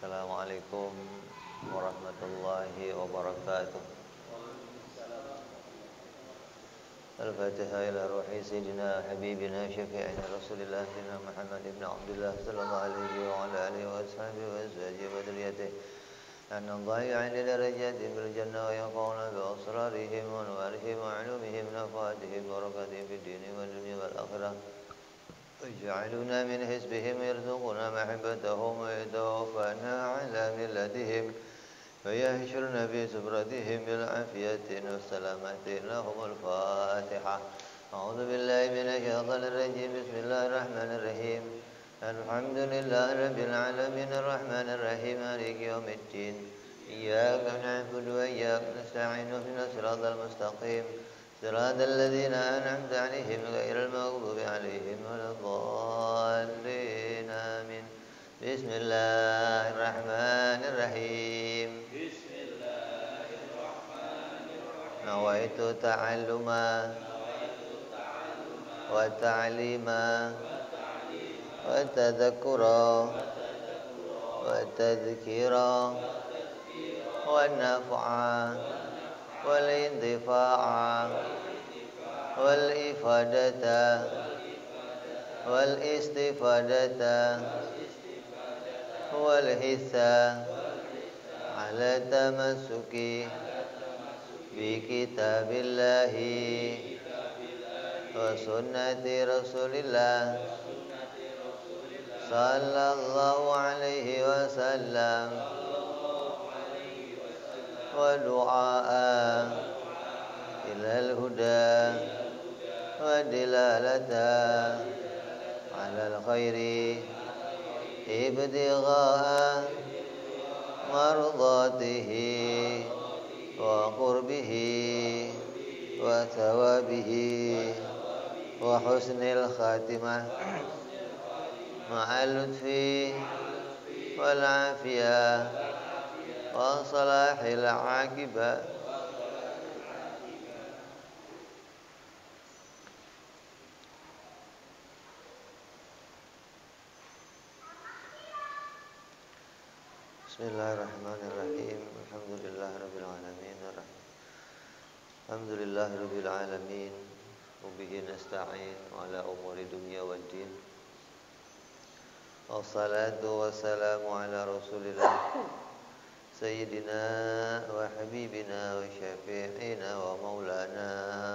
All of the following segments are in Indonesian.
Assalamualaikum warahmatullahi wabarakatuh. Al-Fatihah ila ruhi Sayyidina Habibina Syafi'ina Rasulillah Sayyidina Muhammad ibn Abdullah Sallallahu alaihi wa ala alihi wa ashabihi wa azwajihi wa dhurriyyatihi Anna dhayi'an li darajatin bil jannah wa yaqawna bi asrarihim wa anwarihim wa ulumihim nafatihim wa barakatihim fid dini wa dunya wal akhirah ويجعلنا من حزبهم يرزقنا محبتهم ويتوفانا على ملتهم ويحشرنا في زمرتهم بالعافية والسلامة لهم الفاتحة أعوذ بالله من الشيطان الرجيم بسم الله الرحمن الرحيم الحمد لله رب العالمين الرحمن الرحيم مالك يوم الدين إياك نعبد وإياك نستعين اهدنا الصراط المستقيم صراط الذين أنعمت عليهم غير المغضوب عليهم ولا الضالين آمين بسم الله الرحمن الرحيم نويت تعلما وتعليما وتذكرا وتذكيرا والنفعا والانتفاع والإفادة والاستفادة والحث على التمسك بكتاب الله وسنة رسول الله صلى الله عليه وسلم ودعاء إلى الهدى ودلالة على الخير ابتغاء مرضاته وقربه وثوابه وحسن الخاتمة مع اللطف والعافية وصلاح العاقبة Bismillahirrahmanirrahim. Alhamdulillahirabbil alamin. Alhamdulillahirabbil alamin. Wa bihi nasta'in ala umuri dunya waddin. Wassalatu wassalamu ala Rasulillah Sayyidina wa habibina wa syafi'ina wa maulana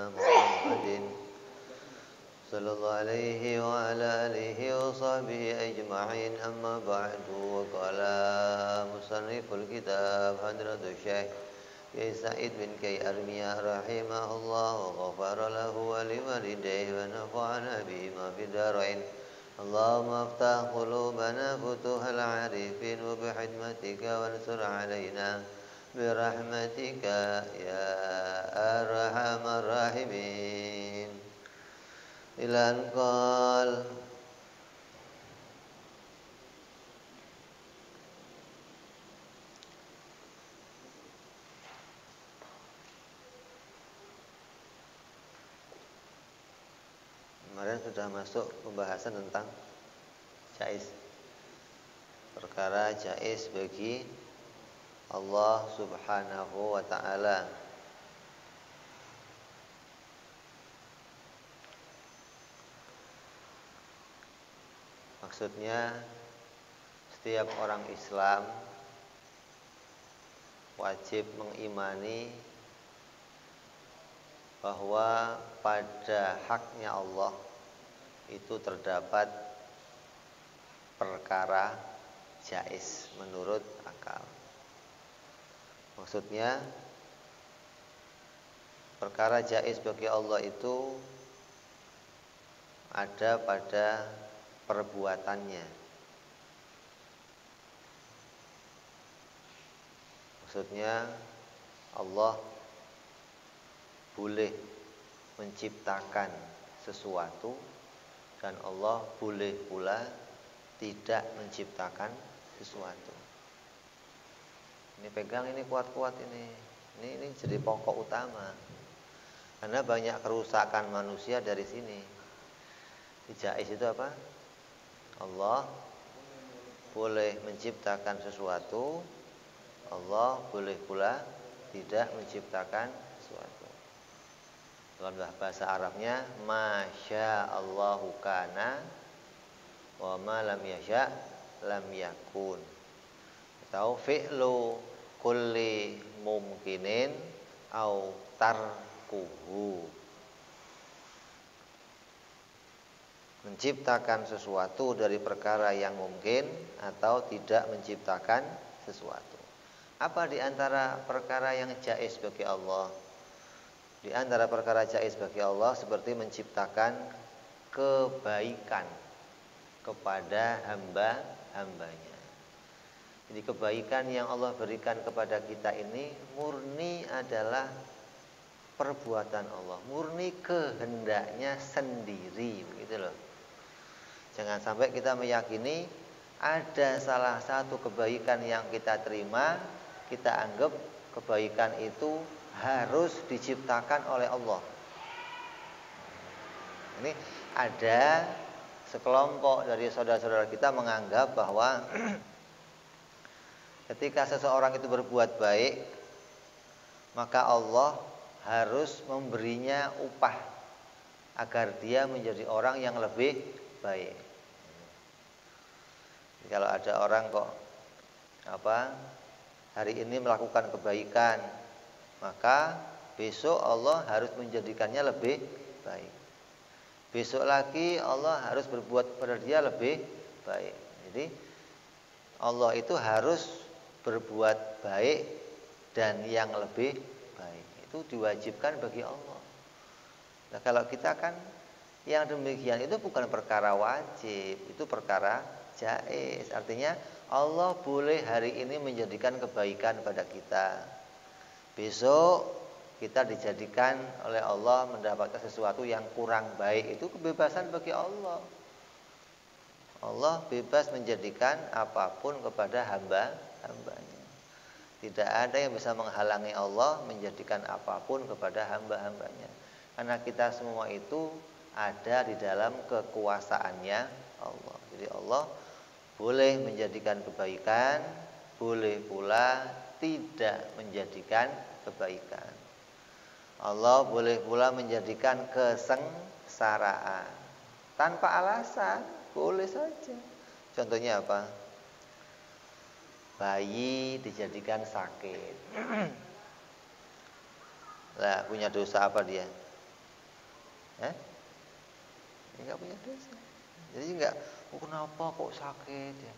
Muhammadin sallallahu alaihi wa ala alihi wa sahbihi ajma'in amma ba'du wa qala musanniful kitab hadratu syekh Kiai Sa'id bin Kiai Armiyah rahimahullah wa ghafara lahu wa liwalidayhi wa nafa'ana bima fid darain Allahumma aftah qulubana futuhal arifin wa bihidmatika wansur alaina birahmatika ya arhamar rahimin Ilan qal kemarin sudah masuk pembahasan tentang jaiz, perkara jaiz bagi Allah Subhanahu wa ta'ala. Maksudnya setiap orang Islam wajib mengimani bahwa pada haknya Allah itu terdapat perkara jaiz menurut akal. Maksudnya perkara jaiz bagi Allah itu ada pada perbuatannya. Maksudnya Allah boleh menciptakan sesuatu dan Allah boleh pula tidak menciptakan sesuatu. Ini pegang, ini kuat-kuat ini. Ini jadi pokok utama. Karena banyak kerusakan manusia dari sini. Jaiz itu apa? Allah boleh menciptakan sesuatu, Allah boleh pula tidak menciptakan sesuatu. Dalam bahasa Arabnya, masya Allahu kana wa ma lam yasha lam yakun. Atau fi'lu kulli mumkinin au tarkuhu. Menciptakan sesuatu dari perkara yang mungkin atau tidak menciptakan sesuatu. Apa di antara perkara yang jaiz bagi Allah? Di antara perkara jaiz bagi Allah seperti menciptakan kebaikan kepada hamba-hambanya. Jadi kebaikan yang Allah berikan kepada kita ini murni adalah perbuatan Allah, murni kehendaknya sendiri, begitu loh. Jangan sampai kita meyakini ada salah satu kebaikan yang kita terima, kita anggap kebaikan itu harus diciptakan oleh Allah. Ini ada sekelompok dari saudara-saudara kita menganggap bahwa ketika seseorang itu berbuat baik, maka Allah harus memberinya upah agar dia menjadi orang yang lebih baik. Kalau ada orang kok hari ini melakukan kebaikan, maka besok Allah harus menjadikannya lebih baik. Besok lagi Allah harus berbuat pada dia lebih baik. Jadi Allah itu harus berbuat baik dan yang lebih baik. Itu diwajibkan bagi Allah. Nah, kalau kita kan yang demikian itu bukan perkara wajib, itu perkara jaiz. Artinya Allah boleh hari ini menjadikan kebaikan pada kita. Besok kita dijadikan oleh Allah mendapatkan sesuatu yang kurang baik. Itu kebebasan bagi Allah. Allah bebas menjadikan apapun kepada hamba-hambanya. Tidak ada yang bisa menghalangi Allah menjadikan apapun kepada hamba-hambanya. Karena kita semua itu ada di dalam kekuasaannya Allah. Jadi Allah boleh menjadikan kebaikan, boleh pula tidak menjadikan kebaikan. Allah boleh pula menjadikan kesengsaraan tanpa alasan, boleh saja. Contohnya apa? Bayi dijadikan sakit. Lah, punya dosa apa dia? Enggak punya dosa. Jadi enggak, kenapa kok sakit ya?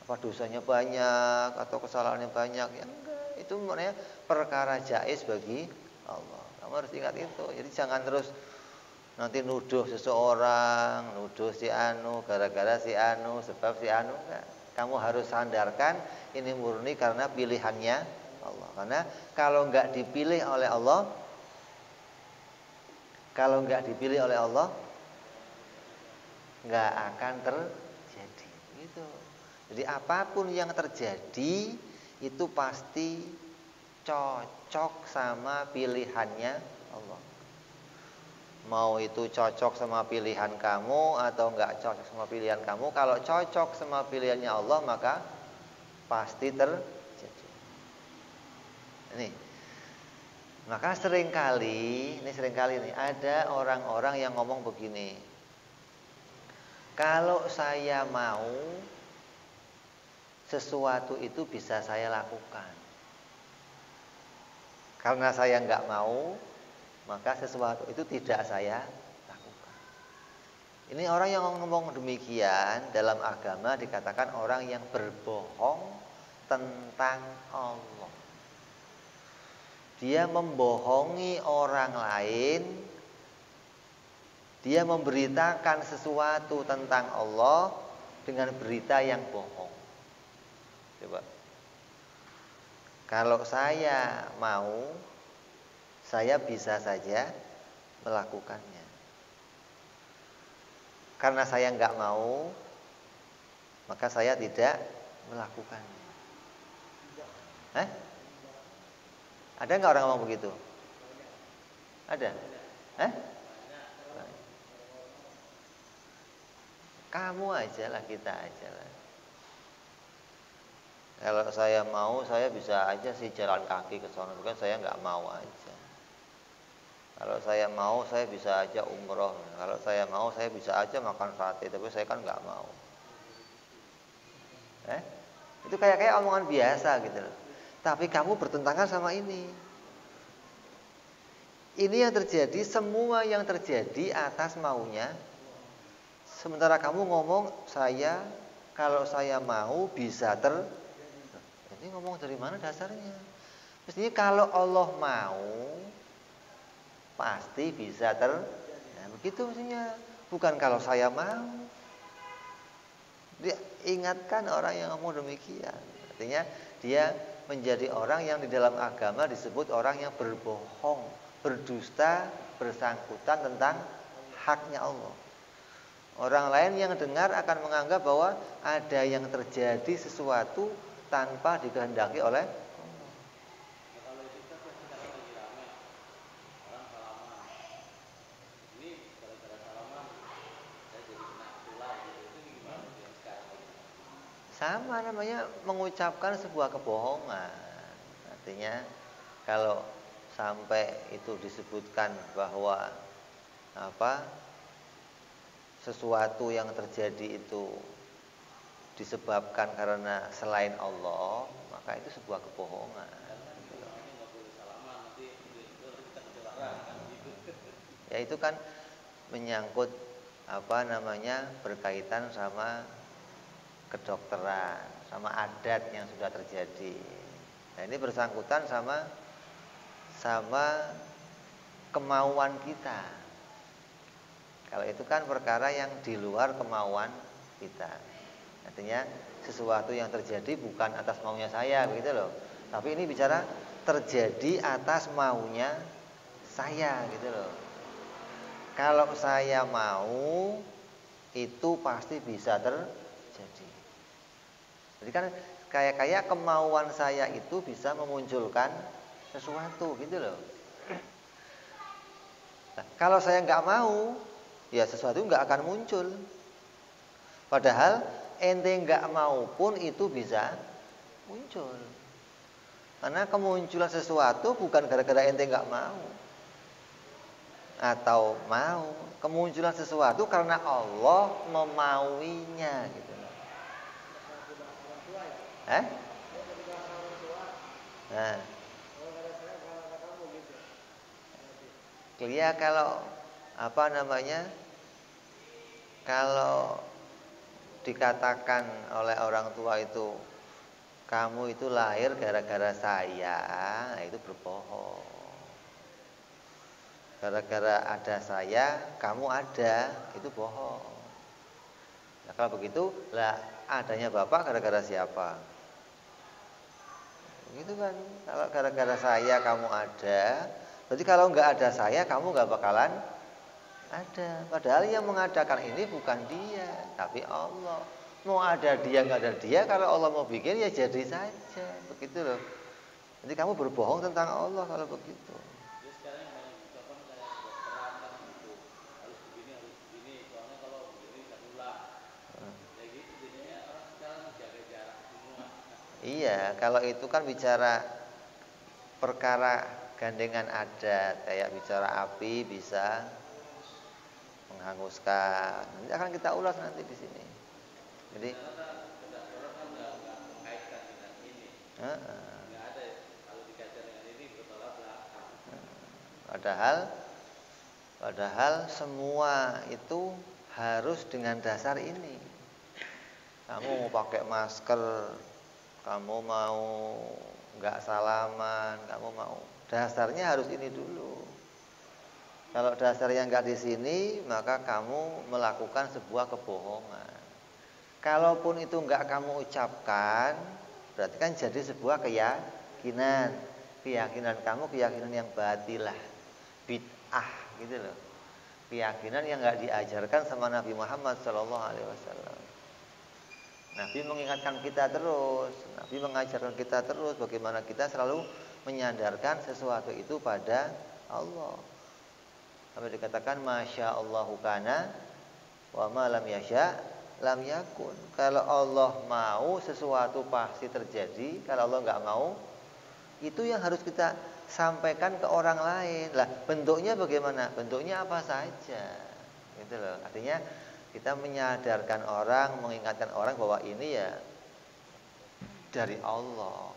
Apa dosanya banyak atau kesalahannya banyak? Ya enggak. Itu maknanya perkara jaiz bagi Allah. Kamu harus ingat itu. Jadi jangan terus nanti nuduh seseorang, nuduh si anu gara-gara si anu, sebab si anu, enggak. Kamu harus sandarkan ini murni karena pilihannya Allah. Karena kalau enggak dipilih oleh Allah, nggak akan terjadi. Gitu. Jadi apapun yang terjadi itu pasti cocok sama pilihannya Allah. Mau itu cocok sama pilihan kamu atau nggak cocok sama pilihan kamu, kalau cocok sama pilihannya Allah maka pasti terjadi. Ini. Maka seringkali nih ada orang-orang yang ngomong begini. Kalau saya mau, sesuatu itu bisa saya lakukan. Karena saya nggak mau, maka sesuatu itu tidak saya lakukan. Ini orang yang ngomong demikian dalam agama dikatakan orang yang berbohong tentang Allah. Dia membohongi orang lain. Dia memberitakan sesuatu tentang Allah dengan berita yang bohong. Coba. Kalau saya mau, saya bisa saja melakukannya. Karena saya nggak mau, maka saya tidak melakukannya. Ada nggak orang ngomong begitu? Ada? Kamu aja lah, kita aja lah. Kalau saya mau, saya bisa aja sih jalan kaki ke sana, bukan saya nggak mau aja. Kalau saya mau, saya bisa aja umroh. Kalau saya mau, saya bisa aja makan sate, tapi saya kan nggak mau. Itu kayak omongan biasa gitu loh. Tapi kamu bertentangan sama ini. Ini yang terjadi, semua yang terjadi atas maunya. Sementara kamu ngomong, kalau saya mau bisa Ini ngomong dari mana dasarnya? Mestinya kalau Allah mau pasti bisa begitu mestinya. Bukan kalau saya mau. Dia ingatkan orang yang ngomong demikian. Artinya dia menjadi orang yang di dalam agama disebut orang yang berbohong, berdusta, bersangkutan tentang haknya Allah. Orang lain yang dengar akan menganggap bahwa ada yang terjadi sesuatu tanpa dikehendaki oleh Allah. Sama namanya mengucapkan sebuah kebohongan. Artinya kalau sampai itu disebutkan bahwa sesuatu yang terjadi itu disebabkan karena selain Allah, maka itu sebuah kebohongan. Ya itu kan menyangkut berkaitan sama kedokteran, sama adat yang sudah terjadi. Nah, ini bersangkutan sama kemauan kita. Kalau itu kan perkara yang di luar kemauan kita. Artinya sesuatu yang terjadi bukan atas maunya saya, begitu loh. Tapi ini bicara terjadi atas maunya saya, gitu loh. Kalau saya mau, itu pasti bisa terjadi. Jadi kan kayak kemauan saya itu bisa memunculkan sesuatu, gitu loh. Nah, kalau saya nggak mau, ya sesuatu nggak akan muncul. Padahal ente nggak mau pun itu bisa muncul. Karena kemunculan sesuatu bukan gara-gara ente nggak mau atau mau. Kemunculan sesuatu karena Allah memauinya, gitu. Nah, dia kalau kalau dikatakan oleh orang tua itu kamu itu lahir gara-gara saya, itu berbohong. Gara-gara ada saya, kamu ada, itu bohong. Nah, kalau begitu, adanya bapak gara-gara siapa? Gitu kan? Kalau gara-gara saya kamu ada, berarti kalau nggak ada saya, kamu nggak bakalan ada. Padahal yang mengadakan ini bukan dia, tapi Allah. Mau ada dia nggak ada dia, kalau Allah mau bikin ya jadi saja, begitu loh. Jadi kamu berbohong tentang Allah kalau begitu. Iya, kalau itu kan bicara perkara gandengan adat, kayak bicara api bisa menghanguskan. Nanti akan kita ulas nanti di sini. Jadi, padahal semua itu harus dengan dasar ini. Kamu mau pakai masker, kamu mau nggak salaman, kamu mau dasarnya harus ini dulu. Kalau dasarnya nggak di sini, maka kamu melakukan sebuah kebohongan. Kalaupun itu nggak kamu ucapkan, berarti kan jadi sebuah keyakinan. Keyakinan kamu keyakinan yang batilah, bid'ah, gitu loh. Keyakinan yang nggak diajarkan sama Nabi Muhammad SAW. Nabi mengingatkan kita terus, Nabi mengajarkan kita terus bagaimana kita selalu menyandarkan sesuatu itu pada Allah. Sampai dikatakan Masya Allahu kana wa ma lam yasha lam yakun. Kalau Allah mau sesuatu pasti terjadi, kalau Allah nggak mau, itu yang harus kita sampaikan ke orang lain. Lah, bentuknya bagaimana? Bentuknya apa saja. Gitu loh. Artinya kita menyadarkan orang, mengingatkan orang bahwa ini ya dari Allah.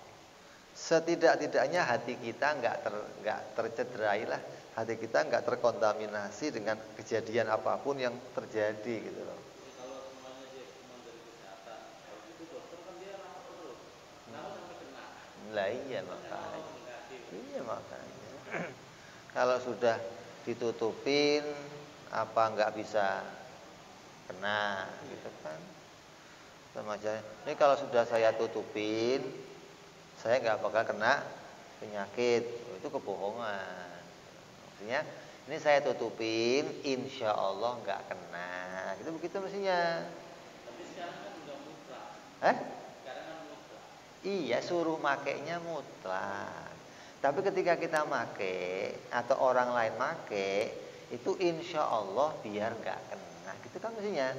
Setidak-tidaknya hati kita nggak tercederai lah. Hati kita nggak terkontaminasi dengan kejadian apapun yang terjadi gitu loh. Kalau semuanya dia cuma dari kesehatan, kalau itu dokter kan dia rawat terus, kenapa sampai kena? Lah iya makanya. Kalau sudah ditutupin, apa nggak bisa kena gitu kan? Sama aja. Ini kalau sudah saya tutupin, saya nggak bakal kena penyakit, itu kebohongan. Maksudnya ini saya tutupin, insya Allah nggak kena. Gitu begitu mestinya. Tapi sekarang kan udah mutlak. Sekarang kan mutlak. Iya, suruh makainya mutlak. Tapi ketika kita make atau orang lain make, itu insya Allah biar nggak kena. Gitu kan mestinya.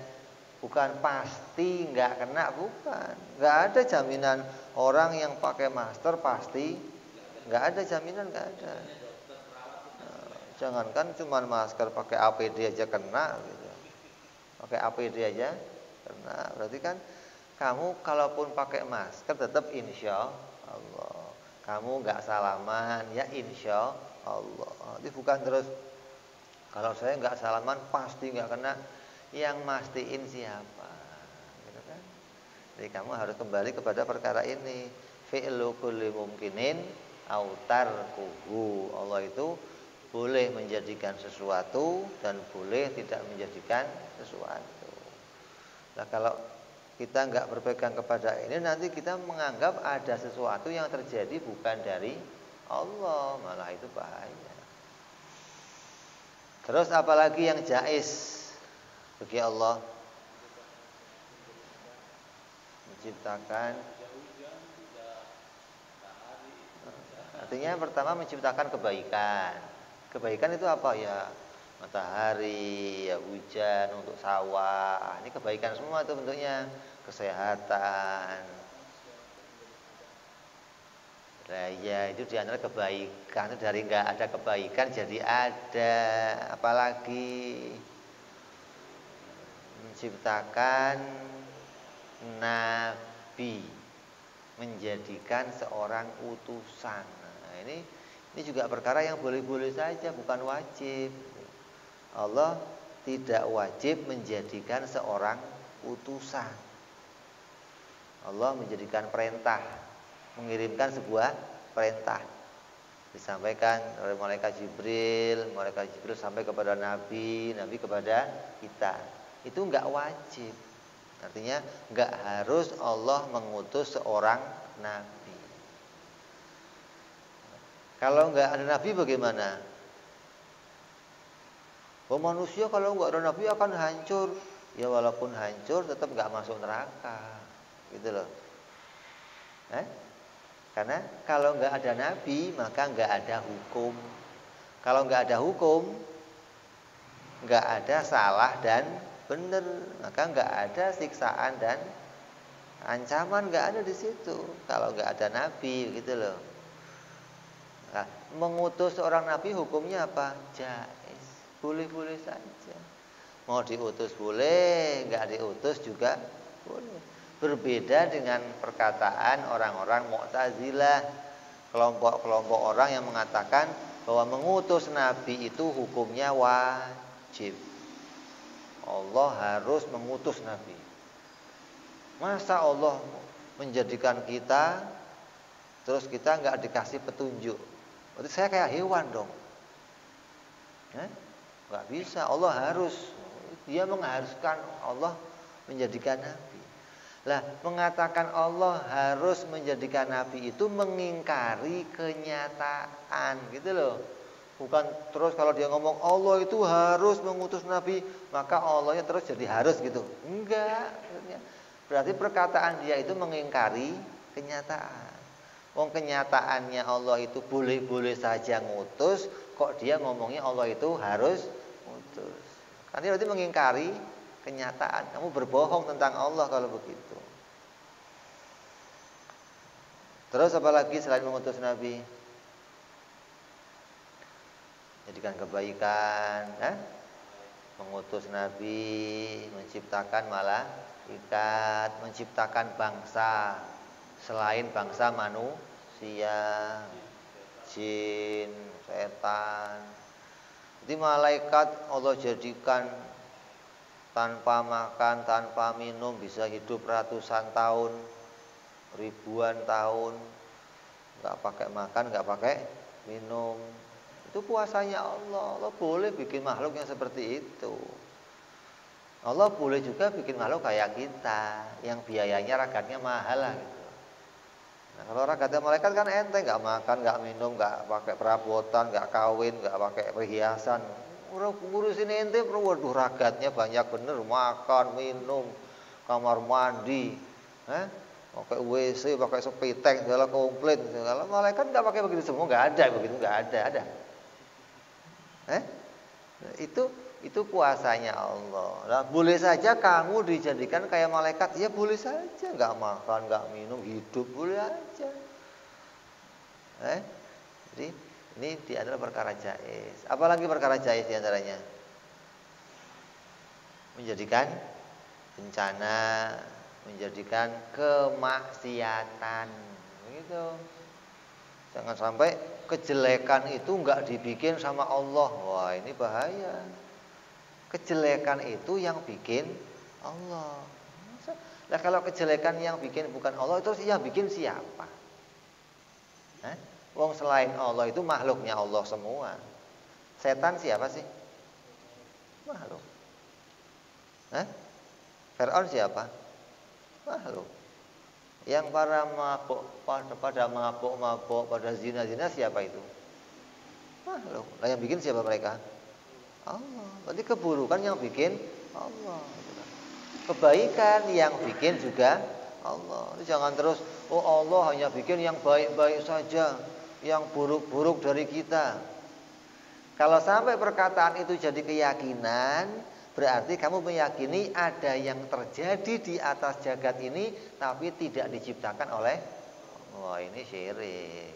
Bukan pasti nggak kena, bukan. Nggak ada jaminan orang yang pakai masker pasti. Nggak ada jaminan, nggak ada. Jangankan cuma masker, pakai APD aja kena gitu. Pakai APD aja kena. Berarti kan kamu kalaupun pakai masker tetap insya Allah. Kamu nggak salaman ya insya Allah. Nanti bukan terus kalau saya nggak salaman pasti nggak kena. Yang mastiin siapa? Gitu kan? Jadi kamu harus kembali kepada perkara ini. Fi'lu kulli mumkinin autar kuhu. Allah itu boleh menjadikan sesuatu dan boleh tidak menjadikan sesuatu. Nah, kalau kita nggak berpegang kepada ini, nanti kita menganggap ada sesuatu yang terjadi bukan dari Allah, malah itu bahaya. Terus apalagi yang jaiz bagi Allah? Menciptakan. Artinya pertama menciptakan kebaikan. Kebaikan itu apa ya? Matahari, ya hujan untuk sawah. Ini kebaikan semua itu bentuknya. Kesehatan. Nah, ya itu diantara kebaikan. Itu dari nggak ada kebaikan jadi ada. Apalagi menciptakan nabi, menjadikan seorang utusan. Nah, ini juga perkara yang boleh-boleh saja, bukan wajib. Allah tidak wajib menjadikan seorang utusan. Allah menjadikan perintah, mengirimkan sebuah perintah. Disampaikan oleh malaikat Jibril sampai kepada Nabi kepada kita. Itu enggak wajib. Artinya enggak harus Allah mengutus seorang nabi. Kalau enggak ada nabi bagaimana? Manusia kalau enggak ada nabi akan hancur. Ya walaupun hancur tetap enggak masuk neraka. Gitu loh. Karena kalau enggak ada nabi maka enggak ada hukum. Kalau enggak ada hukum, enggak ada salah dan benar, maka enggak ada siksaan dan ancaman, enggak ada di situ. Kalau enggak ada nabi, gitu loh. Nah, mengutus seorang nabi hukumnya apa? Jaiz, boleh-boleh saja. Mau diutus boleh, enggak diutus juga boleh. Berbeda dengan perkataan orang-orang Mu'tazilah, kelompok-kelompok orang yang mengatakan bahwa mengutus nabi itu hukumnya wajib. Allah harus mengutus nabi. Masa Allah menjadikan kita terus kita nggak dikasih petunjuk? Berarti saya kayak hewan dong. Nggak bisa. Allah harus, dia mengharuskan Allah menjadikan nabi. Lah, mengatakan Allah harus menjadikan nabi itu mengingkari kenyataan, gitu loh. Bukan terus kalau dia ngomong Allah itu harus mengutus nabi, maka Allahnya terus jadi harus gitu. Enggak. Berarti perkataan dia itu mengingkari kenyataan. Wong kenyataannya Allah itu boleh-boleh saja ngutus, kok dia ngomongnya Allah itu harus ngutus. Kan dia berarti mengingkari kenyataan. Kamu berbohong tentang Allah kalau begitu. Terus apalagi selain mengutus Nabi? Jadikan kebaikan, mengutus Nabi, menciptakan malaikat, menciptakan bangsa selain bangsa manusia, jin, setan. Jadi malaikat Allah jadikan tanpa makan, tanpa minum, bisa hidup ratusan tahun, ribuan tahun, nggak pakai makan, nggak pakai minum. Itu kuasanya Allah. Allah boleh bikin makhluk yang seperti itu. Allah boleh juga bikin makhluk kayak kita, yang biayanya ragatnya mahal lah gitu. Nah, kalau ragatnya malaikat kan enteng, nggak makan, nggak minum, nggak pakai perabotan, nggak kawin, nggak pakai perhiasan. Ngurusin ente, waduh ragatnya banyak bener, makan, minum, kamar mandi, pakai WC, pakai sepitek, segala komplit, segala. Malaikat nggak pakai begitu semua, nggak ada begitu, nggak ada. Itu kuasanya Allah. Nah, boleh saja kamu dijadikan kayak malaikat, ya boleh saja, nggak makan, nggak minum, hidup boleh aja. Jadi ini adalah perkara jaiz. Apalagi perkara jaiz diantaranya? Menjadikan bencana, menjadikan kemaksiatan, begitu. Jangan sampai kejelekan itu enggak dibikin sama Allah. Wah, ini bahaya. Kejelekan itu yang bikin Allah. Nah, kalau kejelekan yang bikin bukan Allah, itu yang bikin siapa? Wong selain Allah itu makhluknya Allah semua. Setan siapa sih? Makhluk. Fir'aun siapa? Makhluk. Yang para mabuk, pada mabuk, pada zina siapa itu? Makhluk. Nah, yang bikin siapa mereka? Allah. Berarti keburukan yang bikin Allah. Kebaikan yang bikin juga Allah. Jangan terus, oh Allah hanya bikin yang baik-baik saja, yang buruk-buruk dari kita. Kalau sampai perkataan itu jadi keyakinan, berarti kamu meyakini ada yang terjadi di atas jagat ini tapi tidak diciptakan oleh Allah. Wah, ini syirik.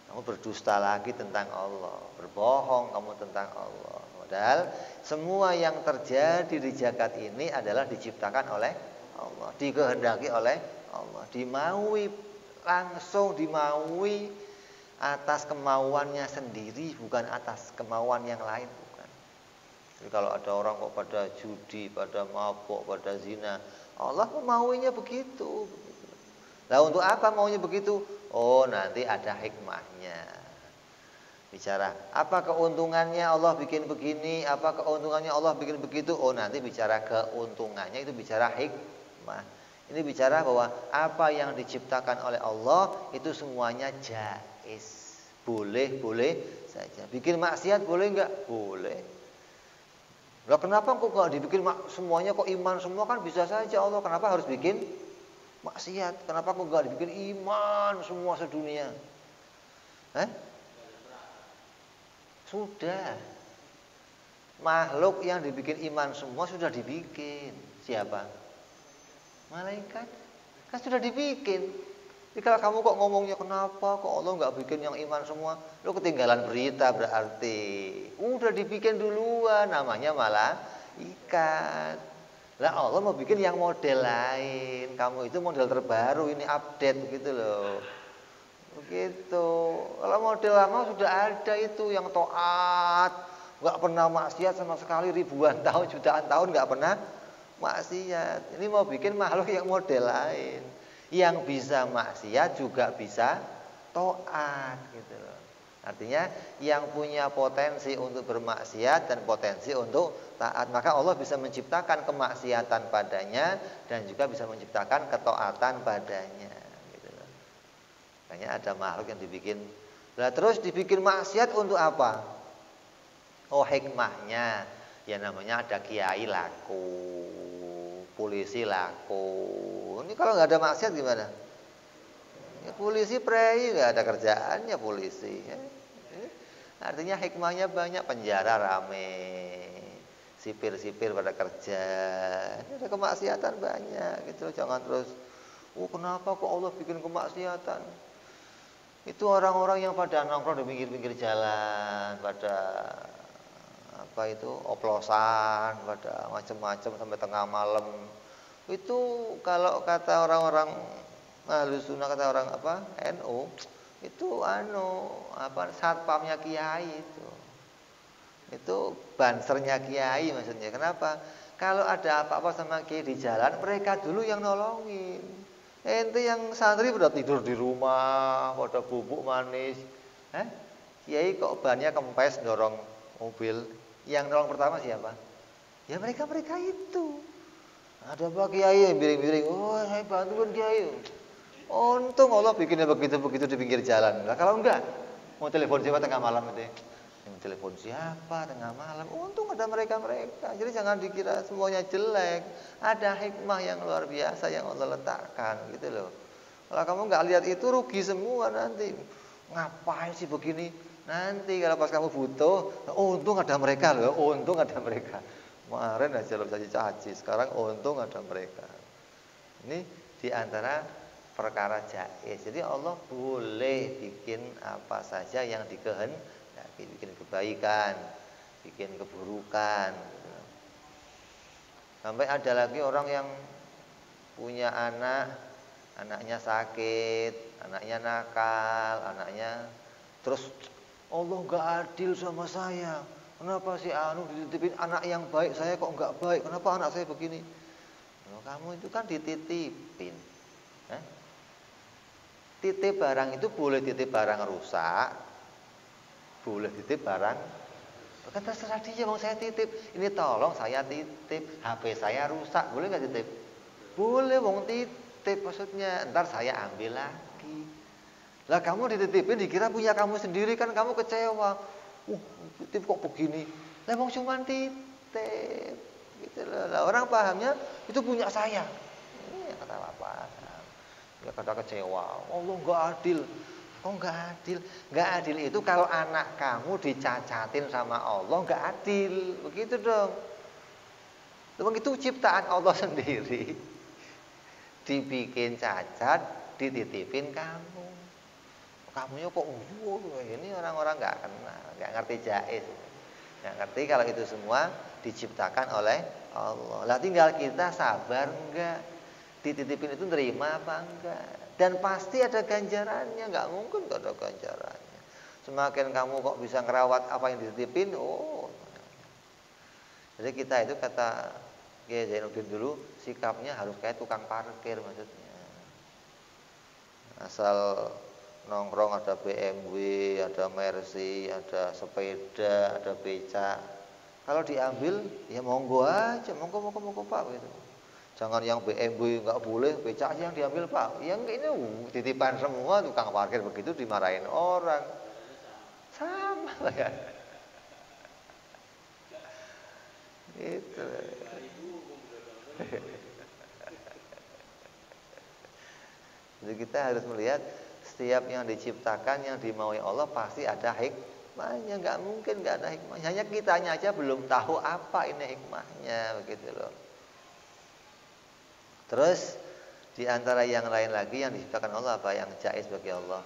Kamu berdusta lagi tentang Allah, berbohong kamu tentang Allah. Padahal semua yang terjadi di jagat ini adalah diciptakan oleh Allah, dikehendaki oleh Allah, dimaui langsung, dimaui atas kemauannya sendiri, bukan atas kemauan yang lain, bukan. Jadi kalau ada orang kok pada judi, pada mabuk, pada zina, Allah memauinya begitu. Nah, untuk apa maunya begitu? Oh, nanti ada hikmahnya. Bicara, apa keuntungannya Allah bikin begini, apa keuntungannya Allah bikin begitu? Oh, nanti bicara keuntungannya, itu bicara hikmah. Ini bicara bahwa apa yang diciptakan oleh Allah itu semuanya jaiz. Boleh saja. Bikin maksiat boleh enggak? Boleh. Lah kenapa kok enggak dibikin semuanya kok iman semua, kan bisa saja Allah. Kenapa harus bikin maksiat? Kenapa kok enggak dibikin iman semua sedunia? Sudah. Makhluk yang dibikin iman semua sudah dibikin. Siapa? Malaikat. Kan sudah dibikin. Jadi kalau kamu kok ngomongnya kenapa kok Allah nggak bikin yang iman semua, lu ketinggalan berita berarti. Udah dibikin duluan, namanya malaikat. Lah Allah mau bikin yang model lain. Kamu itu model terbaru, ini update begitu loh. Begitu. Kalau model lama sudah ada itu yang taat, nggak pernah maksiat sama sekali, ribuan tahun, jutaan tahun nggak pernah maksiat. Ini mau bikin makhluk yang model lain, yang bisa maksiat juga bisa taat gitu loh. Artinya yang punya potensi untuk bermaksiat dan potensi untuk taat, maka Allah bisa menciptakan kemaksiatan padanya dan juga bisa menciptakan ketaatan padanya. Makanya ada makhluk yang dibikin. Lah terus dibikin maksiat untuk apa? Oh, hikmahnya. Ya namanya ada kiai laku, polisi laku. Ini kalau nggak ada maksiat gimana? Ya polisi prei, nggak ada kerjaannya polisi. Artinya hikmahnya banyak, penjara rame. sipir-sipir pada kerja. Ini ada kemaksiatan banyak gitu. Jangan terus, kenapa kok Allah bikin kemaksiatan? Itu orang-orang yang pada nongkrong di pinggir-pinggir jalan, pada apa itu oplosan, pada macam-macam sampai tengah malam. Itu kalau kata orang-orang Ahlus Sunnah, kata orang apa NU, itu satpamnya kiai itu bansernya kiai maksudnya. Kenapa? Kalau ada apa-apa sama kiai di jalan, mereka dulu yang nolongin. Ente yang santri pada tidur di rumah, pada bubuk manis. Kiai kok bannya kempes dorong mobil. Yang nolong pertama siapa? Ya mereka itu. Ada Pak Kiai yang biring-biring, saya bantuin Kiai. Untung Allah bikinnya begitu-begitu di pinggir jalan. Nah, kalau enggak, mau telepon siapa tengah malam itu? Mau telepon siapa tengah malam? Untung ada mereka. Jadi jangan dikira semuanya jelek. Ada hikmah yang luar biasa yang Allah letakkan, gitu loh. Kalau kamu nggak lihat itu rugi semua nanti. Ngapain sih begini? Nanti kalau pas kamu butuh, untung ada mereka loh. Untung ada mereka. Kemarin aja lo caci-caci, sekarang untung ada mereka. Ini diantara perkara jaiz. Jadi Allah boleh bikin apa saja yang dikehendaki, bikin kebaikan, bikin keburukan. Sampai ada lagi orang yang punya anaknya sakit, anaknya nakal, anaknya terus Allah nggak adil sama saya. Kenapa sih dititipin anak yang baik, saya kok nggak baik? Kenapa anak saya begini? Kamu itu kan dititipin. Titip barang itu boleh titip barang rusak, boleh titip barang. Kan terserah dia, mau saya titip. Ini tolong saya titip, HP saya rusak, boleh nggak titip? Boleh, mau titip maksudnya. Ntar saya ambil lagi. Lah kamu dititipin dikira punya kamu sendiri, kan kamu kecewa. Titip kok begini? Lah mau cuma titip. Gitu loh. Lah orang pahamnya itu punya saya. Ini kata apa? Ya kata kecewa, Allah nggak adil. Oh nggak adil? Nggak adil itu kalau anak kamu dicacatin sama Allah, nggak adil. Begitu dong. Memang itu ciptaan Allah sendiri. Dibikin cacat, dititipin kamu. Kamunya kok ini orang-orang nggak kenal, nggak ngerti jaiz. Nggak ngerti kalau itu semua diciptakan oleh Allah. Lah tinggal kita sabar enggak? Dititipin itu nerima apa enggak? Dan pasti ada ganjarannya, enggak mungkin enggak ada ganjarannya. Semakin kamu kok bisa ngerawat apa yang dititipin, Jadi kita itu kata Kiai Zainuddin dulu, sikapnya harus kayak tukang parkir maksudnya. Asal nongkrong ada BMW, ada Mercy, ada sepeda, ada becak. Kalau diambil ya monggo aja, monggo Pak gitu. Jangan yang BMW nggak boleh, becak yang diambil Pak. Yang ini titipan semua, tukang parkir begitu dimarahin orang. Sama ya. Itu. Jadi kita harus melihat setiap yang diciptakan, yang dimaui Allah pasti ada hikmahnya. Nggak mungkin nggak ada hikmahnya. Hanya kitanya aja belum tahu apa ini hikmahnya, begitu loh. Terus di antara yang lain lagi yang diciptakan Allah apa yang jaiz bagi Allah?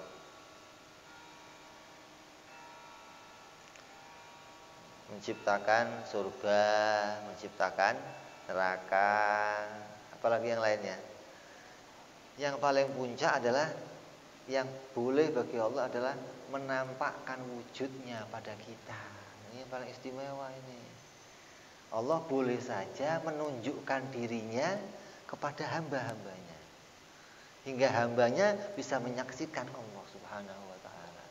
Menciptakan surga, menciptakan neraka, apalagi yang lainnya. Yang paling puncak adalah yang boleh bagi Allah adalah menampakkan wujudnya pada kita. Ini yang paling istimewa ini. Allah boleh saja menunjukkan dirinya kepada hamba-hambanya, hingga hambanya bisa menyaksikan Allah Subhanahu wa ta'ala.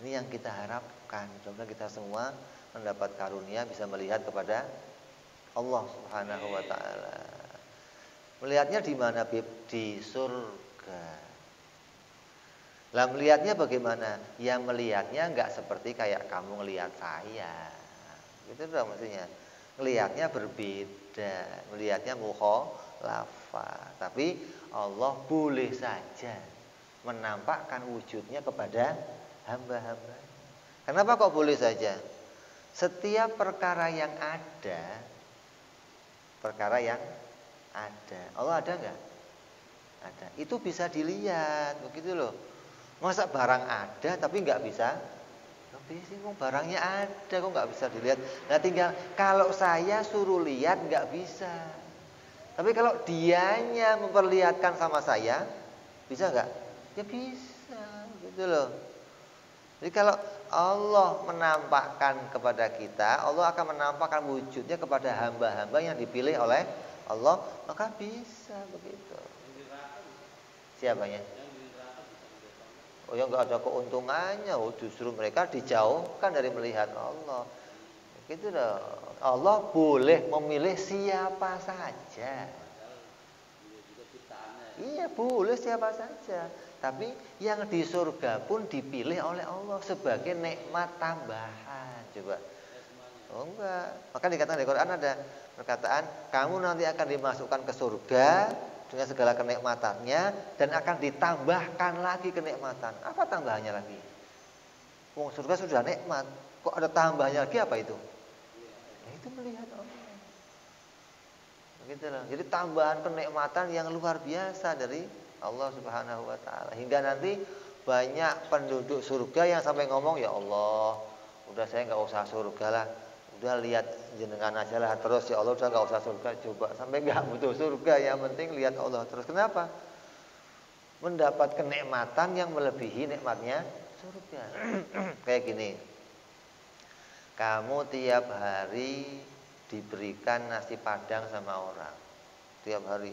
Ini yang kita harapkan. Mudah-mudahan kita semua mendapat karunia bisa melihat kepada Allah Subhanahu wa ta'ala. Melihatnya di mana, Bib? Di surga. Lah melihatnya bagaimana? Ya melihatnya enggak seperti kayak kamu ngelihat saya. Gitu dong maksudnya. Melihatnya berbeda. Melihatnya mukhalafah. Tapi Allah boleh saja menampakkan wujudnya kepada hamba-hamba. Kenapa kok boleh saja? Setiap perkara yang ada perkara yang ada. Allah ada nggak? Ada. Itu bisa dilihat, begitu loh. Masa barang ada tapi nggak bisa? Nggak bisa, kok barangnya ada kok nggak bisa dilihat. Nah tinggal kalau saya suruh lihat nggak bisa. Tapi kalau dianya memperlihatkan sama saya, bisa nggak? Ya bisa, gitu loh. Jadi kalau Allah menampakkan kepada kita, Allah akan menampakkan wujudnya kepada hamba-hamba yang dipilih oleh Allah, maka bisa begitu. Siapanya? Oh ya nggak ada keuntungannya, justru mereka dijauhkan dari melihat Allah. Gitu loh. Allah boleh memilih siapa saja. Iya boleh siapa saja. Tapi yang di surga pun dipilih oleh Allah sebagai nikmat tambahan. Coba. Oh enggak. Maka dikatakan di Quran ada perkataan, kamu nanti akan dimasukkan ke surga dengan segala kenikmatannya dan akan ditambahkan lagi kenikmatan. Apa tambahannya lagi? Wong surga sudah nikmat, kok ada tambahnya lagi apa itu? Ya itu melihat Allah. Begitu loh. Jadi tambahan kenikmatan yang luar biasa dari Allah Subhanahu wa taala. Hingga nanti banyak penduduk surga yang sampai ngomong, "Ya Allah, udah saya enggak usah surga lah. Udah lihat jenengan aja lah terus ya Allah, udah enggak usah surga coba." Sampai enggak butuh surga, yang penting lihat Allah terus. Kenapa? Mendapat kenikmatan yang melebihi nikmatnya surga. Kayak gini. Kamu tiap hari diberikan nasi padang sama orang. Tiap hari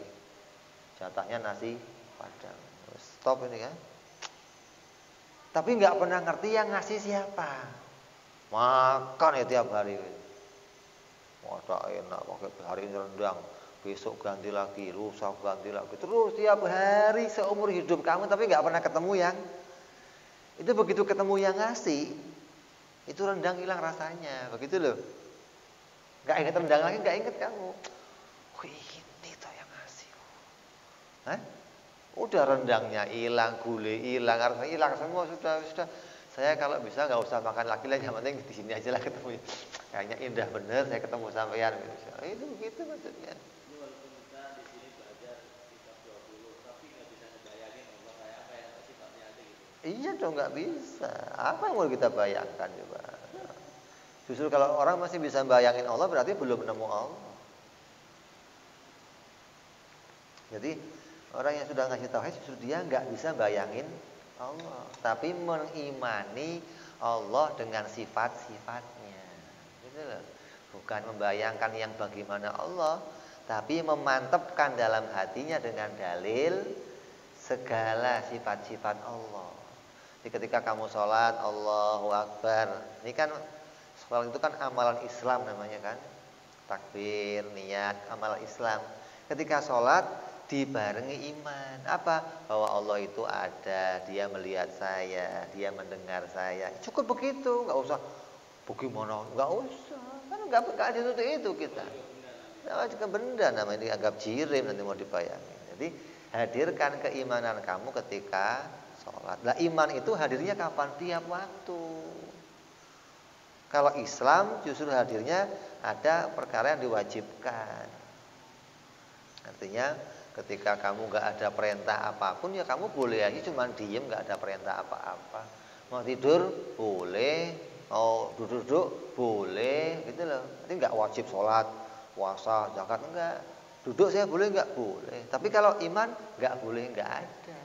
jatahnya nasi padang. Stop ini kan. Tapi nggak pernah ngerti yang ngasih siapa. Makan ya tiap hari. Wah enak pakai hari ini rendang, besok ganti lagi, lusa ganti lagi. Terus tiap hari seumur hidup kamu tapi nggak pernah ketemu yang itu. Begitu ketemu yang ngasih, itu rendang hilang rasanya. Begitu loh. Nggak inget rendang lagi, nggak inget kamu. Oh ini tuh yang ngasih. Hah? Udah rendangnya hilang, gulai hilang, harusnya hilang semua sudah. Saya kalau bisa nggak usah makan lagi lah, yang penting di sini aja lah ketemu. Kayaknya indah bener saya ketemu sampean. Itu begitu maksudnya. Ini walaupun kita di sini belajar kitab 20, tapi nggak bisa ngebayangin Allah kayak apa yang sifatnya aja gitu. Iya dong nggak bisa. Apa yang mau kita bayangkan coba? Justru kalau orang masih bisa bayangin Allah berarti belum nemu Allah. Jadi orang yang sudah ngasih tauhid justru dia nggak bisa bayangin Allah, tapi mengimani Allah dengan sifat-sifatnya. Gitu loh. Bukan membayangkan yang bagaimana Allah, tapi memantapkan dalam hatinya dengan dalil segala sifat-sifat Allah. Jadi ketika kamu sholat Allahu Akbar, ini kan sholat itu kan amalan Islam namanya kan, takbir, niat, amalan Islam. Ketika sholat dibarengi iman. Apa? Bahwa Allah itu ada, dia melihat saya, dia mendengar saya. Cukup begitu, nggak usah bagaimana, nggak usah. Kan nggak ada itu kita. Nah, juga benda namanya dianggap jirim nanti mau dibayangin. Jadi hadirkan keimanan kamu ketika sholat. Nah iman itu hadirnya kapan? Tiap waktu. Kalau Islam justru hadirnya ada perkara yang diwajibkan. Artinya ketika kamu nggak ada perintah apapun ya kamu boleh aja cuman diem, nggak ada perintah apa-apa. Mau tidur boleh, mau duduk boleh, gitu loh. Nanti nggak wajib sholat, puasa, zakat enggak. Duduk saya boleh nggak? Boleh. Tapi kalau iman nggak boleh, nggak ada.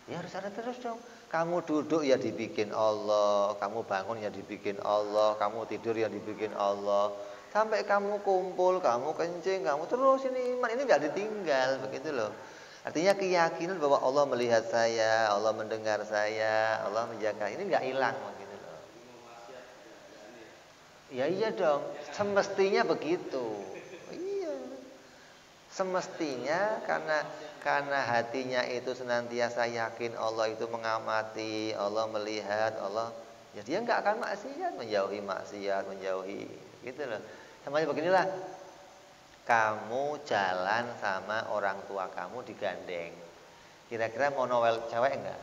Ya harus ada terus dong. Kamu duduk ya dibikin Allah, kamu bangun ya dibikin Allah, kamu tidur ya dibikin Allah. Sampai kamu kumpul, kamu kencing, kamu terus ini iman ini nggak ditinggal, begitu loh. Artinya keyakinan bahwa Allah melihat saya, Allah mendengar saya, Allah menjaga ini nggak hilang, begitu loh. Ya iya dong, semestinya begitu. Iya, semestinya karena hatinya itu senantiasa yakin Allah itu mengamati, Allah melihat, Allah, ya dia nggak akan maksiat, menjauhi, gitu loh. Sama beginilah, kamu jalan sama orang tua kamu digandeng. Kira-kira mau nowel cewek enggak?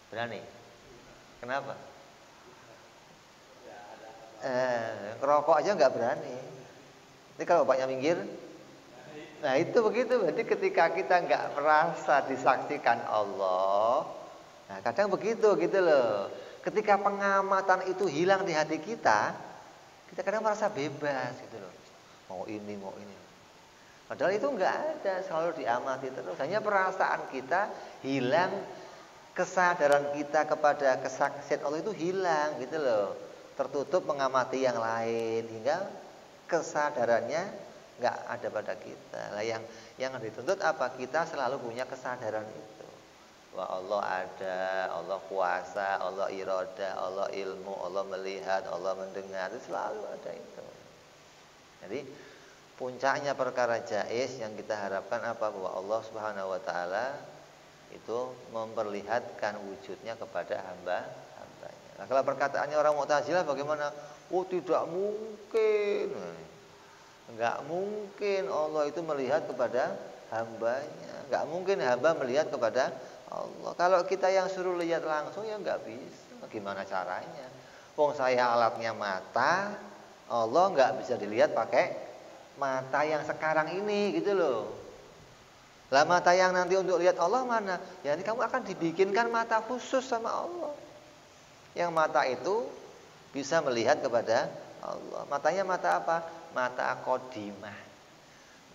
Berani? Kenapa? Ngerokok aja enggak berani. Ini kalau bapaknya minggir, nah itu begitu. Berarti ketika kita nggak merasa disaksikan Allah, nah kadang begitu gitu loh. Ketika pengamatan itu hilang di hati kita kadang merasa bebas gitu loh. Mau ini, mau ini. Padahal itu nggak ada, selalu diamati terus. Hanya perasaan kita hilang, kesadaran kita kepada kesaksian Allah itu hilang gitu loh. Tertutup mengamati yang lain hingga kesadarannya nggak ada pada kita. Lah yang dituntut apa? Kita selalu punya kesadaran itu. Wah, Allah ada, Allah kuasa, Allah iroda, Allah ilmu, Allah melihat, Allah mendengar, itu selalu ada itu. Jadi puncaknya perkara jaiz yang kita harapkan apa? Bahwa Allah Subhanahu wa taala itu memperlihatkan wujudnya kepada hamba-hambanya. Nah, kalau perkataannya orang Mu'tazilah bagaimana? Oh, tidak mungkin. Enggak mungkin Allah itu melihat kepada hambanya. Enggak mungkin hamba melihat kepada Allah. Kalau kita yang suruh lihat langsung ya enggak bisa. Gimana caranya? Wong saya alatnya mata, Allah enggak bisa dilihat pakai mata yang sekarang ini gitu loh. Lah mata yang nanti untuk lihat Allah mana? Ya ini kamu akan dibikinkan mata khusus sama Allah. Yang mata itu bisa melihat kepada Allah. Matanya mata apa? Mata qadimah.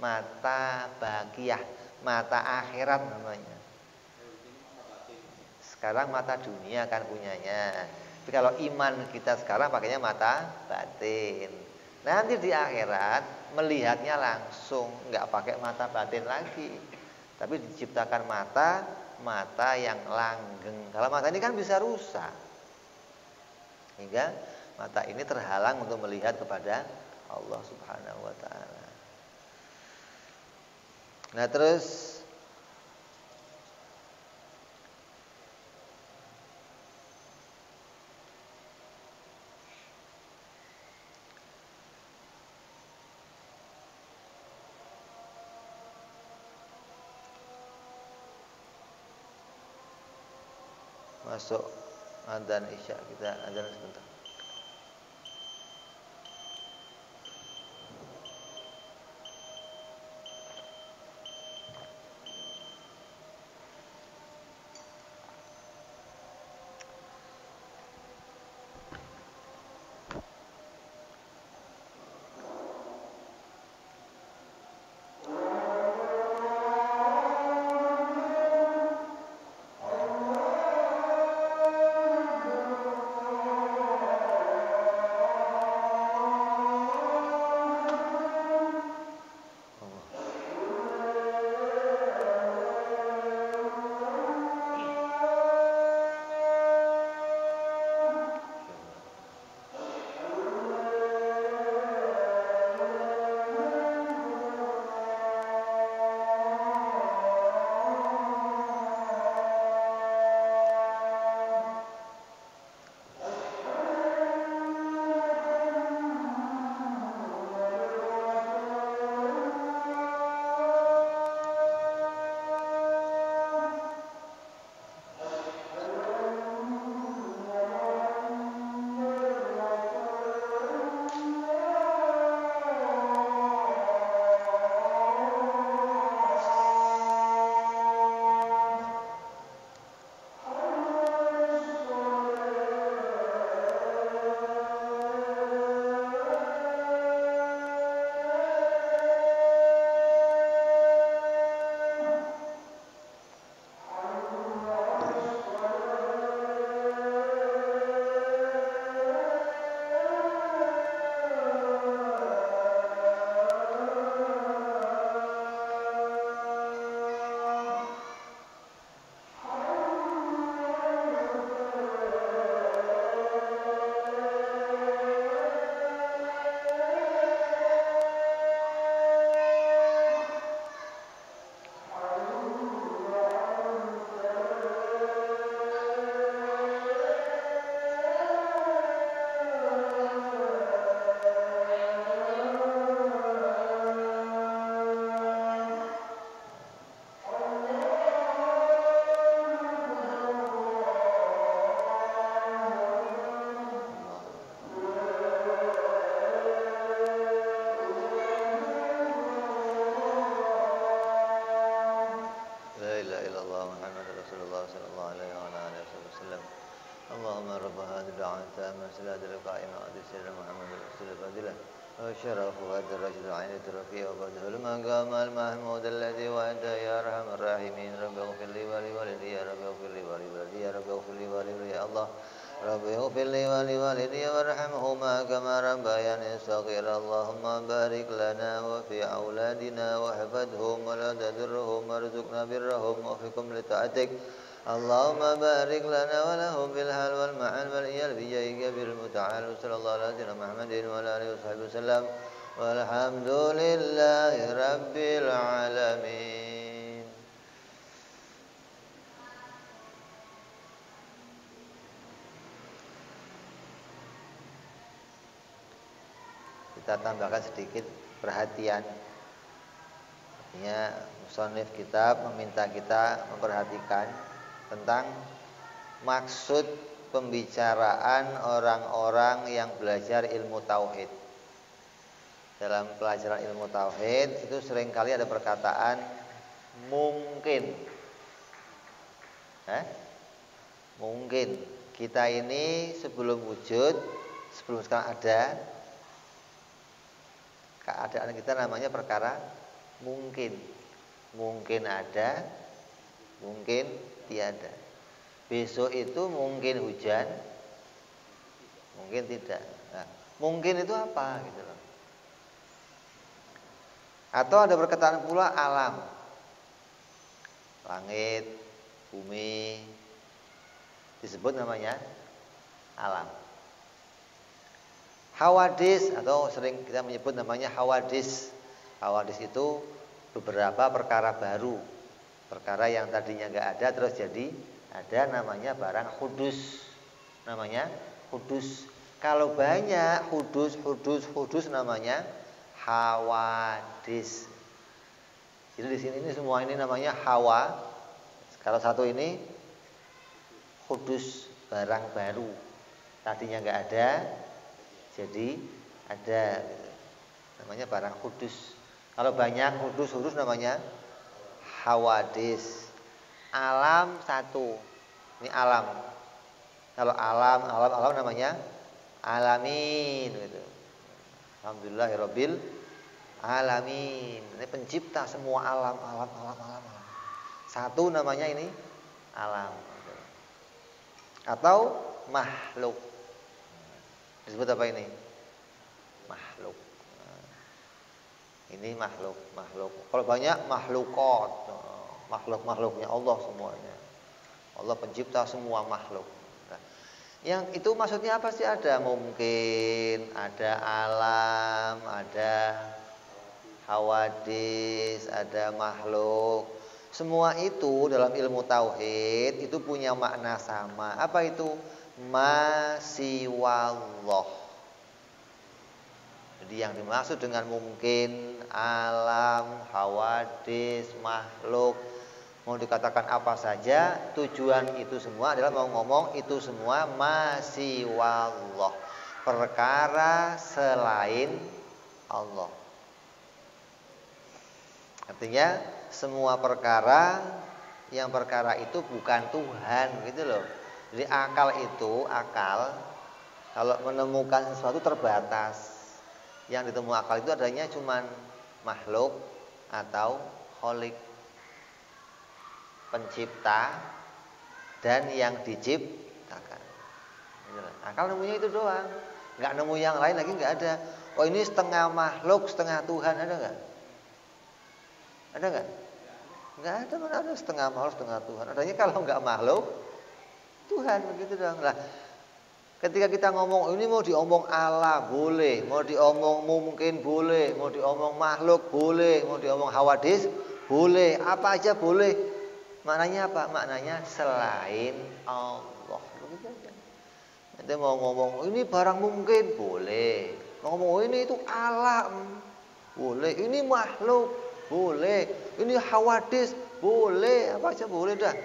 Mata baqiyah, mata akhirat namanya. Sekarang mata dunia kan punyanya. Tapi kalau iman kita sekarang pakainya mata batin. Nanti di akhirat melihatnya langsung, nggak pakai mata batin lagi. Tapi diciptakan mata yang langgeng. Kalau mata ini kan bisa rusak. Hingga mata ini terhalang untuk melihat kepada Allah Subhanahu wa taala. Nah, terus masuk adzan Isya, kita adzan sebentar. sallallahu alaihi wa ala alihi wasallam. اللهم رب هذه الدعوة التامة صلاة القائمة وآت سيدنا محمد رسول الفضيلة وشرف وهذا الرشد العين الترفيه وبعده المقام المحمود الذي وأنت يا أرحم الراحمين. رب اغفر لي ولوالدي يا رب اغفر لي ولوالدي يا رب اغفر لي ولوالدي يا الله رب اغفر لي ولوالدي وارحمهما كما ربياني صغيرا. اللهم بارك لنا وفي أولادنا واحفظهم ولا تضرهم وارزقنا برهم ووفقهم لطاعتك. اللهم بارك لنا ولهم في الحال والمعال والإيال بجاهك بالمتعال. صلى الله على سيدنا محمد وعلى آله وصحبه وسلم والحمد لله رب العالمين. Kita tambahkan sedikit perhatian. Artinya musannif kitab meminta kita memperhatikan tentang maksud pembicaraan orang-orang yang belajar ilmu tauhid. Dalam pelajaran ilmu tauhid itu seringkali ada perkataan mungkin. Mungkin kita ini sebelum wujud, sebelum sekarang ada, keadaan kita namanya perkara mungkin. Mungkin ada, mungkin tiada. Besok itu mungkin hujan, mungkin tidak. Nah, mungkin itu apa gitu loh. Atau ada perkataan pula alam. Langit, bumi disebut namanya alam. Hawadis atau sering kita menyebut namanya hawadis. Hawadis itu beberapa perkara baru. Perkara yang tadinya enggak ada terus jadi ada, namanya barang hudus. Namanya hudus. Kalau banyak hudus namanya hawadis. Jadi di sini ini semua ini namanya hawa. Kalau satu ini hudus, barang baru. Tadinya enggak ada jadi ada. Namanya barang hudus. Kalau banyak hudus namanya hawadis. Alam satu. Ini alam. Kalau alam namanya alamin gitu. Alhamdulillahirabbil alamin. Ini pencipta semua alam. Satu namanya ini alam. Atau makhluk. Disebut apa ini? Makhluk. Ini makhluk. Kalau banyak makhlukot, makhluknya Allah semuanya. Allah pencipta semua makhluk. Nah, yang itu maksudnya apa sih? Ada mungkin, ada alam, ada hawadis, ada makhluk. Semua itu dalam ilmu tauhid itu punya makna sama. Apa itu? Masiwallah. Jadi yang dimaksud dengan mungkin, alam, hawadis, makhluk, mau dikatakan apa saja, tujuan itu semua adalah mau ngomong itu semua masiwallah, perkara selain Allah. Artinya semua perkara yang perkara itu bukan Tuhan gitu loh. Jadi akal kalau menemukan sesuatu terbatas. Yang ditemu akal itu adanya cuman makhluk atau kholik, pencipta dan yang diciptakan. Akal nemunya itu doang, nggak nemu yang lain lagi, nggak ada. Oh ini setengah makhluk setengah Tuhan, ada nggak? Ada nggak? Nggak ada, mana ada setengah makhluk setengah Tuhan. Adanya kalau nggak makhluk Tuhan, begitu doang lah. Ketika kita ngomong ini mau diomong Allah boleh, mau diomong mungkin boleh, mau diomong makhluk boleh, mau diomong hawadis boleh, apa aja boleh. Maknanya apa? Maknanya selain Allah. Begitu aja. Nanti mau ngomong ini barang mungkin boleh, mau ngomong ini itu alam boleh, ini makhluk boleh, ini hawadis boleh, apa aja boleh dah.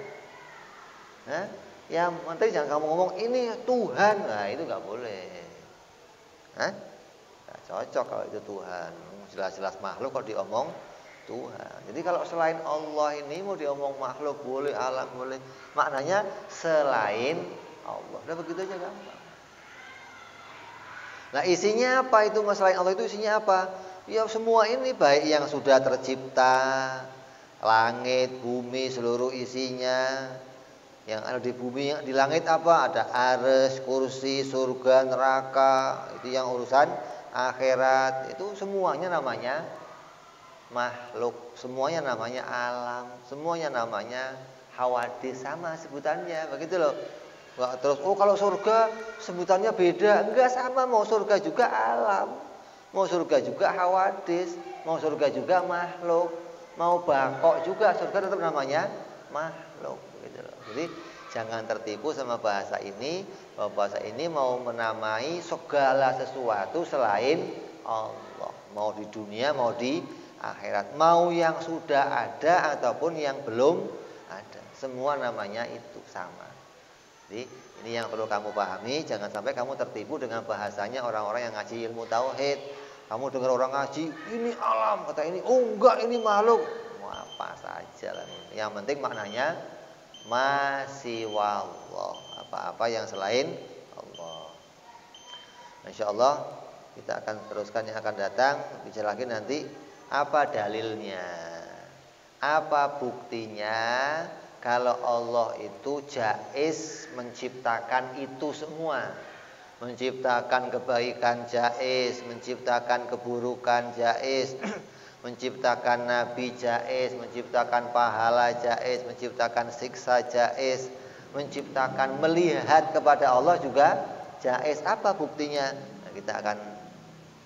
Ya nanti jangan kamu ngomong ini Tuhan, nah itu nggak boleh. Nggak cocok kalau itu Tuhan. Jelas-jelas makhluk kalau diomong Tuhan. Jadi kalau selain Allah ini mau diomong makhluk boleh, alam boleh, maknanya selain Allah. Udah begitu aja gampang. Nah isinya apa itu selain Allah itu isinya apa? Ya semua ini baik yang sudah tercipta, langit, bumi, seluruh isinya. Yang ada di bumi, di langit apa? Ada arsy, kursi, surga, neraka. Itu yang urusan akhirat. Itu semuanya namanya makhluk, semuanya namanya alam, semuanya namanya hawadis, sama sebutannya, begitu loh. Enggak terus kalau surga sebutannya beda, enggak, sama, mau surga juga alam, mau surga juga hawadis, mau surga juga makhluk, mau bangkok juga surga tetap namanya makhluk, begitu loh. Jadi jangan tertipu sama bahasa ini, bahwa bahasa ini mau menamai segala sesuatu selain Allah, mau di dunia mau di akhirat, mau yang sudah ada ataupun yang belum ada, semua namanya itu sama. Jadi ini yang perlu kamu pahami, jangan sampai kamu tertipu dengan bahasanya orang-orang yang ngaji ilmu tauhid. Kamu dengar orang ngaji, ini alam, kata ini, oh enggak, ini makhluk, mau apa saja lah. Yang penting maknanya masih wallah, apa-apa yang selain Allah. Insya Allah kita akan teruskan yang akan datang, bicara lagi nanti. Apa dalilnya? Apa buktinya kalau Allah itu jaiz menciptakan itu semua? Menciptakan kebaikan jaiz, menciptakan keburukan jaiz, menciptakan nabi jaiz, menciptakan pahala jaiz, menciptakan siksa jaiz, menciptakan melihat kepada Allah juga jaiz. Apa buktinya? Nah, kita akan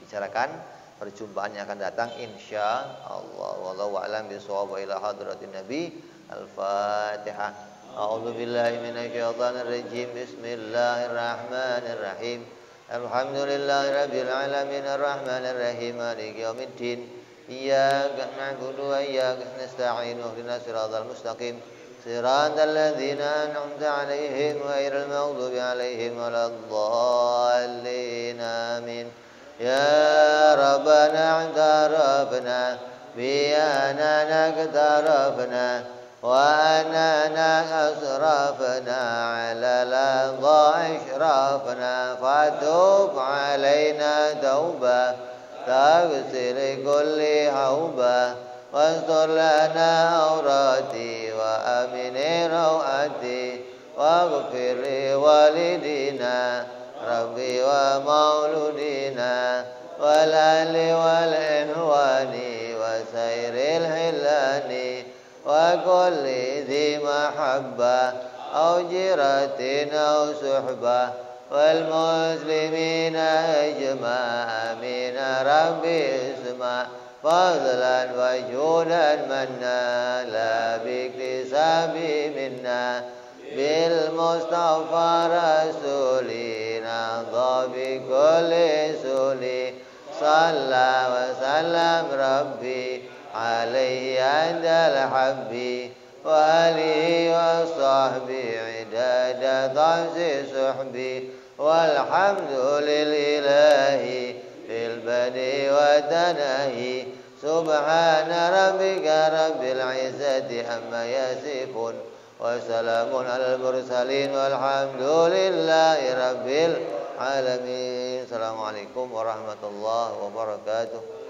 bicarakan perjumpaan yang akan datang insya Allah. Wallahu a'lam bishawab. Wa ila hadratin nabi. Al-Fatihah. A'udzu billahi minasyaitonir rajim. Bismillahirrahmanirrahim. Alhamdulillahi rabbil alamin arrahmanir rahim maliki yaumiddin. Iyyaka na'budu wa iyyaka nasta'in. Ihdinas siratal mustaqim. Siratal ladzina an'amta 'alaihim ghairil maghdubi 'alaihim waladdallin. Amin. Ya Rabbana i'tarafna bi'annana iktarafna wa annana asrafna 'ala ladha ishrafna fatub 'alaina tauba taghsil kulli hauba wastur lana awrati wa amini rawati waghfir li walidina Rabbi wa mauludina wal ali wal inwani wa sairil hilani wa kulli dhi mahabba aw jiratin aw suhbah wal muslimina ajma' amin Rabbi isma' fadlan wa judan manna la biktisabi minna bil mustafa rasuli بكل سولي صلى وسلم ربي عليه عند الحب وآله وصحبه عدد ضعف صحبي والحمد لله في البدء والتناهي سبحان ربك رب العزة عما يصفون وسلام على المرسلين والحمد لله رب العالمين. Assalamualaikum warahmatullahi wabarakatuh.